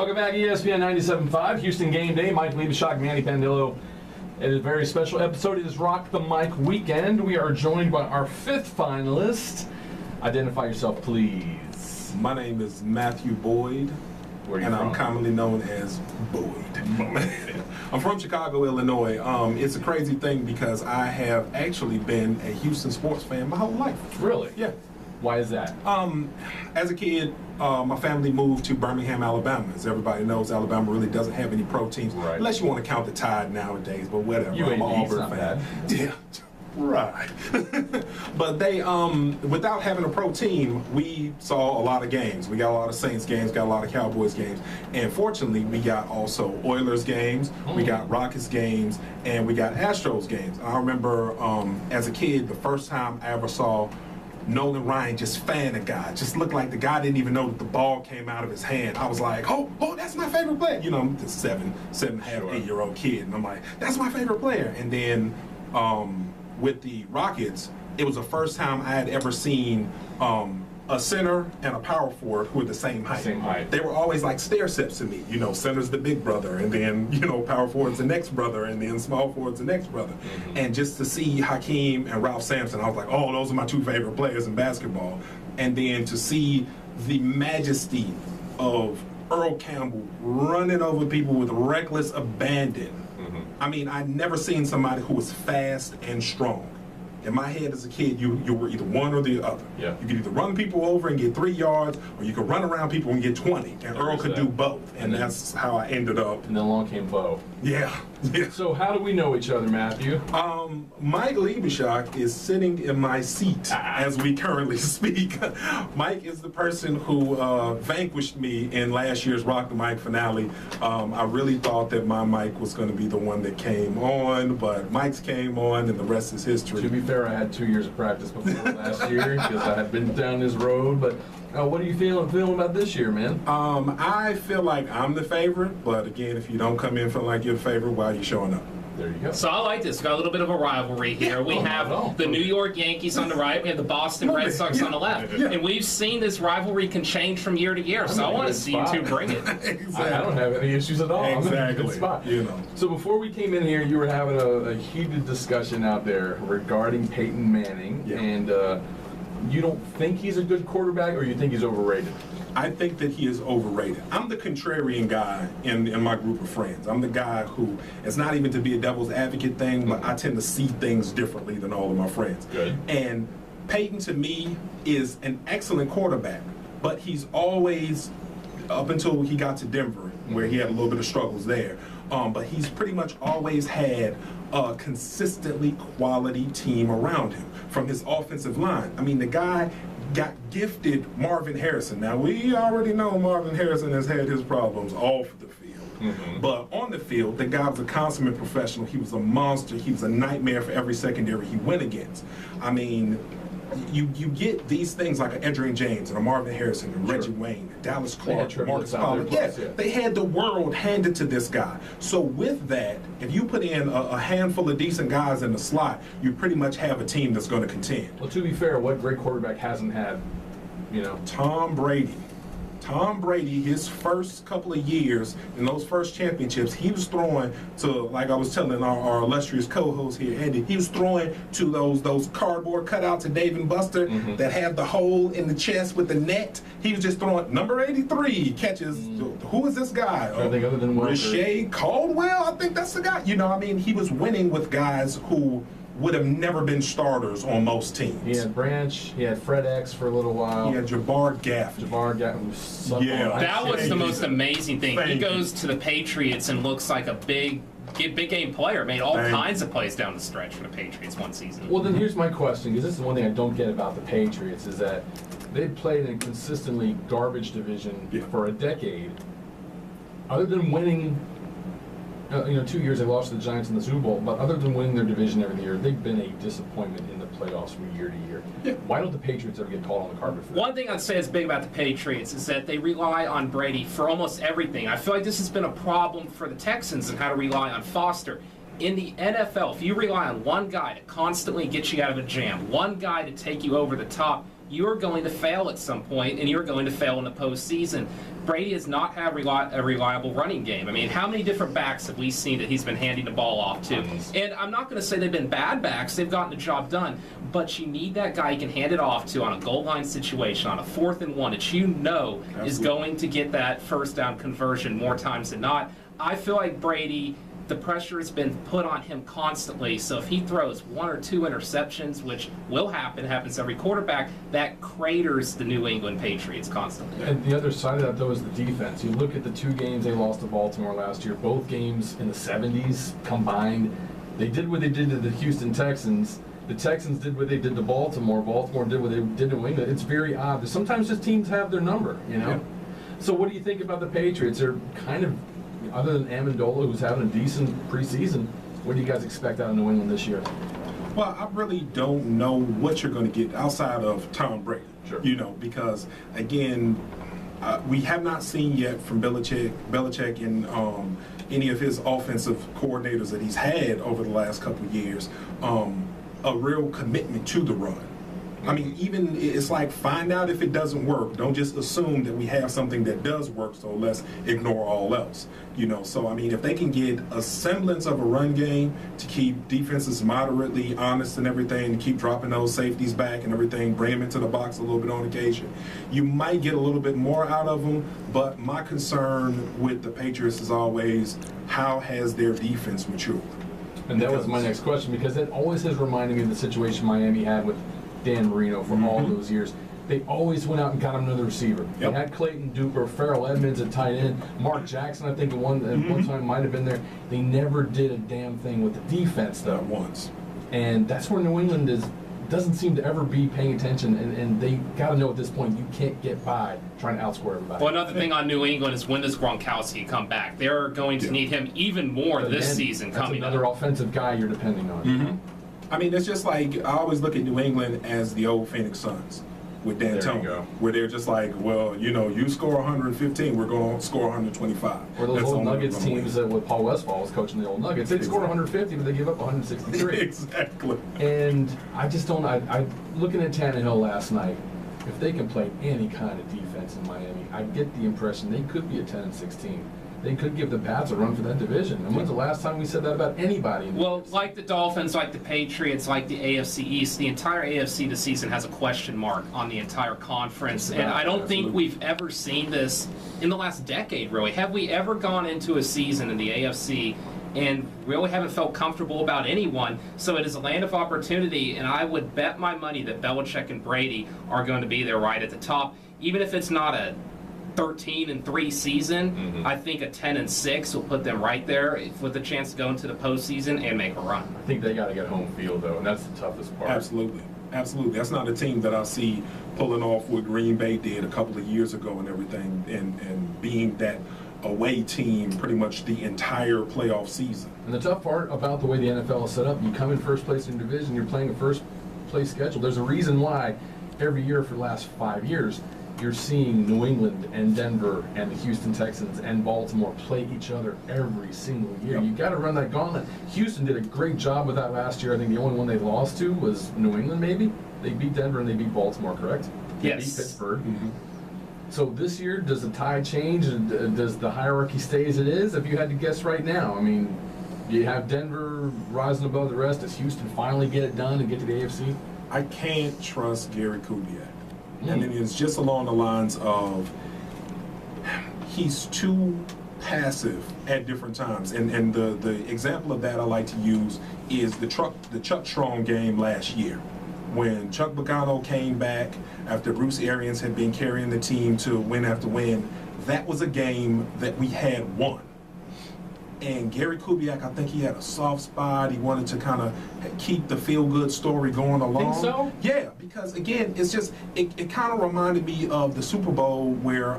Welcome back, ESPN 97.5, Houston Game Day. Mike Liebeshock, Manny Pandillo. It is a very special episode. It is Rock the Mic Weekend. We are joined by our fifth finalist. Identify yourself, please. My name is Mathew Boyd, Where are you and from? I'm commonly known as Boyd. I'm from Chicago, Illinois. It's a crazy thing because I have actually been a Houston sports fan my whole life. Really? Yeah. Why is that? As a kid, my family moved to Birmingham, Alabama. As everybody knows, Alabama really doesn't have any pro teams, Right. unless you want to count the Tide nowadays, but whatever. You I'm an ain't Auburn not fan. bad. Yeah, right. But they, without having a pro team, we saw a lot of games. We got a lot of Saints games, got a lot of Cowboys games, and fortunately, we got also Oilers games, we got Rockets games, and we got Astros games. I remember as a kid, the first time I ever saw Nolan Ryan just fan a guy. Just looked like the guy didn't even know that the ball came out of his hand. I was like, oh, that's my favorite player. You know, I'm just seven and a half, 8-year-old kid. And I'm like, that's my favorite player. And then with the Rockets, it was the first time I had ever seen a center and a power forward who were the same height. Same height. They were always like stair steps to me. You know, center's the big brother, and then, you know, power forward's the next brother, and then small forward's the next brother. Mm-hmm. And just to see Hakeem and Ralph Sampson, I was like, oh, those are my two favorite players in basketball. And then to see the majesty of Earl Campbell running over people with reckless abandon. Mm-hmm. I mean, I'd never seen somebody who was fast and strong. In my head as a kid, you were either one or the other. Yeah. You could either run people over and get 3 yards, or you could run around people and get 20. And Earl could do both. And that's how I ended up. And then along came Bo. Yeah. So how do we know each other, Matthew? Mike Liebeshock is sitting in my seat as we currently speak. Mike is the person who vanquished me in last year's Rock the Mic finale. I really thought that my mic was going to be the one that came on, but Mike's came on, and the rest is history. To be fair, I had 2 years of practice before last year because I had been down this road. But what are you feeling about this year, man? I feel like I'm the favorite, but again, if you don't come in feeling like you're the favorite, why are you showing up? There you go. So I like this. We've got a little bit of a rivalry here. We have the New York Yankees on the right. We have the Boston Red Sox on the left. Yeah. And we've seen this rivalry can change from year to year. So I want to see you two bring it. Exactly. I don't have any issues at all. I'm in a good spot. You know. So before we came in here, you were having a heated discussion out there regarding Peyton Manning, and you don't think he's a good quarterback, or you think he's overrated? I think that he is overrated. I'm the contrarian guy in my group of friends. I'm the guy who, it's not even to be a devil's advocate thing, but I tend to see things differently than all of my friends. Good. And Peyton, to me, is an excellent quarterback, but he's always, up until he got to Denver, where he had a little bit of struggles there, but he's pretty much always had a consistently quality team around him from his offensive line. I mean, the guy got gifted Marvin Harrison. Now, we already know Marvin Harrison has had his problems off the field. But on the field, the guy was a consummate professional. He was a monster. He was a nightmare for every secondary he went against. I mean, you get these things like an Adrian James and a Marvin Harrison and Reggie Wayne, Dallas Clark, Marcus Pollard. They had the world handed to this guy. So with that, if you put in a handful of decent guys in the slot, you pretty much have a team that's going to contend. Well, to be fair, what great quarterback hasn't had, you know? Tom Brady. Tom Brady, his first couple of years in those first championships, he was throwing to, like I was telling our illustrious co-host here, Andy, he was throwing to those cardboard cutouts of Dave and Buster that had the hole in the chest with the net. He was just throwing number 83 catches. Who is this guy? I think other than Rashae Caldwell, I think that's the guy. You know, I mean, he was winning with guys who would have never been starters on most teams. He had Branch, he had Fred X for a little while. He had Jabbar Gaffney. That was the most amazing thing. He goes to the Patriots and looks like a big game player. Made all kinds of plays down the stretch for the Patriots one season. Well, then here's my question, because this is one thing I don't get about the Patriots, is that they've played in a consistently garbage division for a decade. Other than winning, 2 years they lost to the Giants in the Super Bowl, but other than winning their division every year, they've been a disappointment in the playoffs from year to year. Why don't the Patriots ever get called on the carpet for that? One thing I'd say is big about the Patriots is that they rely on Brady for almost everything. I feel like this has been a problem for the Texans and how to rely on Foster. In the NFL, if you rely on one guy to constantly get you out of a jam, one guy to take you over the top, you are going to fail at some point, and you're going to fail in the postseason. Brady has not had a reliable running game. I mean, how many different backs have we seen that he's been handing the ball off to? And I'm not going to say they've been bad backs. They've gotten the job done. But you need that guy you can hand it off to on a goal line situation, on a 4th and 1, that you know is going to get that first down conversion more times than not. I feel like Brady, the pressure has been put on him constantly. So if he throws 1 or 2 interceptions, which will happen, happens every quarterback, that craters the New England Patriots constantly. And the other side of that, though, is the defense. You look at the 2 games they lost to Baltimore last year, both games in the 70s combined. They did what they did to the Houston Texans. The Texans did what they did to Baltimore. Baltimore did what they did to New England. It's very odd. Sometimes just teams have their number, you know? Yeah. So what do you think about the Patriots? They're kind of, other than Amendola, who's having a decent preseason, what do you guys expect out of New England this year? Well, I really don't know what you're going to get outside of Tom Brady. Sure. You know, because, again, we have not seen yet from Belichick and any of his offensive coordinators that he's had over the last couple of years, a real commitment to the run. I mean, even it's like, find out if it doesn't work. Don't just assume that we have something that does work, so let's ignore all else. You know, so I mean, if they can get a semblance of a run game to keep defenses moderately honest and everything, to keep dropping those safeties back and everything, bring them into the box a little bit on occasion, you might get a little bit more out of them. But my concern with the Patriots is always, how has their defense matured? And that was my next question, because it always has reminded me of the situation Miami had with Dan Marino for all those years. They always went out and got another receiver. They had Clayton Duper, Farrell Edmonds at tight end, Mark Jackson, I think at one time might have been there. They never did a damn thing with the defense, though. Not once. And that's where New England doesn't seem to ever be paying attention, and they got to know at this point you can't get by trying to outscore everybody. Well, another thing on New England is, when does Gronkowski come back? They're going to need him even more this season coming up. That's another offensive guy you're depending on. I mean, it's just like, I always look at New England as the old Phoenix Suns with D'Antoni, where they're just like, well, you know, you score 115, we're going to score 125. Or those old Nuggets teams that with Paul Westphal was coaching the old Nuggets, they'd score 150, but they give up 163. Exactly. And I just don't, I looking at Tannehill last night, if they can play any kind of defense in Miami, I get the impression they could be a 10-16. They could give the Pats a run for that division. And when's the last time we said that about anybody? Well, like the Dolphins, like the Patriots, like the AFC East, the entire AFC this season has a question mark on the entire conference. And I don't think we've ever seen this in the last decade, really. Have we ever gone into a season in the AFC and really haven't felt comfortable about anyone? So it is a land of opportunity, and I would bet my money that Belichick and Brady are going to be there right at the top. Even if it's not a 13-3 season, I think a 10-6 will put them right there with a chance to go into the postseason and make a run. I think they got to get home field, though, and that's the toughest part. Absolutely. Absolutely. That's not a team that I see pulling off what Green Bay did a couple of years ago and everything, and being that away team pretty much the entire playoff season. And the tough part about the way the NFL is set up, you come in first place in your division, you're playing a first place schedule. There's a reason why every year for the last 5 years, you're seeing New England and Denver and the Houston Texans and Baltimore play each other every single year. You got to run that gauntlet. Houston did a great job with that last year. I think the only one they lost to was New England, maybe. They beat Denver and they beat Baltimore, correct? They beat Pittsburgh. So this year, does the tide change? Does the hierarchy stay as it is? If you had to guess right now, I mean, do you have Denver rising above the rest? Does Houston finally get it done and get to the AFC? I can't trust Gary Kubiak. And it's just along the lines of, he's too passive at different times. And the example of that I like to use is the Chuck Strong game last year, when Chuck Pagano came back after Bruce Arians had been carrying the team to win after win. That was a game that we had won. And Gary Kubiak, I think he had a soft spot. He wanted to kind of keep the feel-good story going along. Think so? Yeah, because again, it's just it kind of reminded me of the Super Bowl where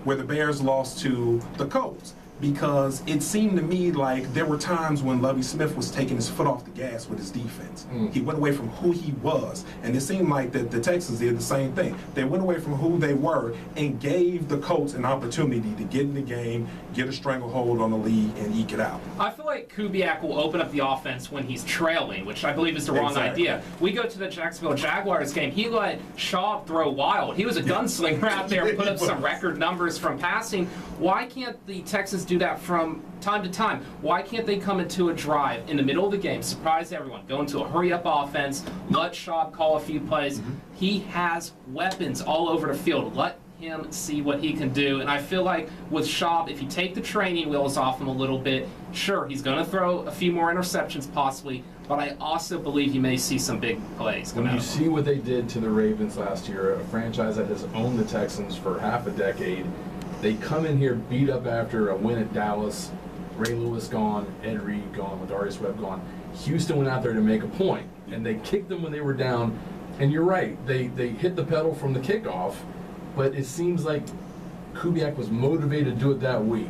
the Bears lost to the Colts. because it seemed to me like there were times when Lovie Smith was taking his foot off the gas with his defense. He went away from who he was, and it seemed like that the Texans did the same thing. They went away from who they were and gave the Colts an opportunity to get in the game, get a stranglehold on the lead, and eke it out. I feel like Kubiak will open up the offense when he's trailing, which I believe is the wrong idea. We go to the Jacksonville Jaguars game. He let Schaub throw wild. He was a gunslinger out there and put up some record numbers from passing. Why can't the Texans do that from time to time? Why can't they come into a drive in the middle of the game, surprise everyone, go into a hurry-up offense, let Schaub call a few plays? He has weapons all over the field. Let him see what he can do. And I feel like with Schaub, if you take the training wheels off him a little bit, sure, he's going to throw a few more interceptions possibly, but I also believe you may see some big plays come When out you of him. see what they did to the Ravens last year, a franchise that has owned the Texans for half a decade, they come in here beat up after a win at Dallas, Ray Lewis gone, Ed Reed gone, Ladarius Webb gone. Houston went out there to make a point, and they kicked them when they were down. And you're right, they hit the pedal from the kickoff, but it seems like Kubiak was motivated to do it that week.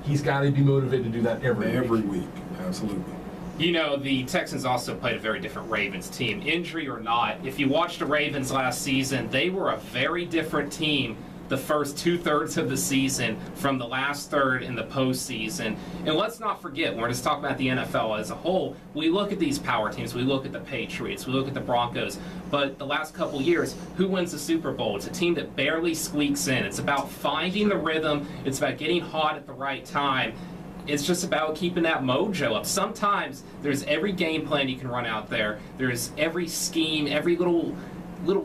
He's got to be motivated to do that every week. Absolutely. You know, the Texans also played a very different Ravens team. Injury or not, if you watched the Ravens last season, they were a very different team the first 2/3 of the season from the last third in the postseason. And let's not forget, we're just talking about the NFL as a whole, we look at these power teams, we look at the Patriots, we look at the Broncos, but the last couple years, who wins the Super Bowl? It's a team that barely squeaks in. It's about finding the rhythm, it's about getting hot at the right time. It's just about keeping that mojo up. Sometimes there's every game plan you can run out there. There's every scheme, every little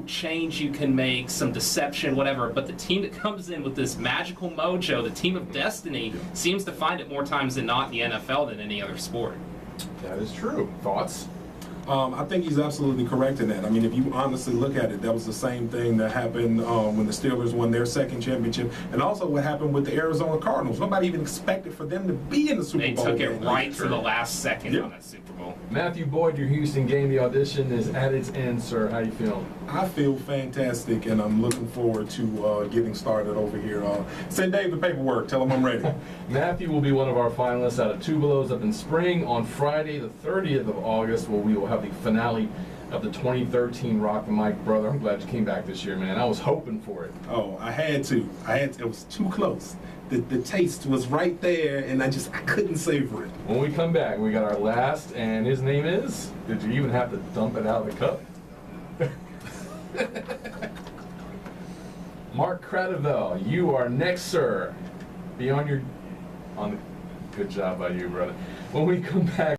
change you can make, some deception, whatever. But the team that comes in with this magical mojo, the team of destiny, seems to find it more times than not in the NFL than any other sport. That is true. Thoughts? I think he's absolutely correct in that. I mean, if you honestly look at it, that was the same thing that happened when the Steelers won their second championship, and also what happened with the Arizona Cardinals. Nobody even expected for them to be in the Super Bowl. They took it game. right to the last second on that Super Bowl. Matthew Boyd, your Houston game, the audition is at its end, sir. How you feeling? I feel fantastic, and I'm looking forward to getting started over here. Send Dave the paperwork. Tell him I'm ready. Matthew will be one of our finalists out of Two Belows up in spring on Friday, the 30th of August, where we will have the finale of the 2013 Rock the Mic. Brother, I'm glad you came back this year, man. I was hoping for it. Oh, I had to. It was too close. The taste was right there, and I couldn't savor it. When we come back, we got our last, and his name is, did you even have to dump it out of the cup? Mark Cradavell, you are next, sir. Be on your, good job by you, brother. When we come back.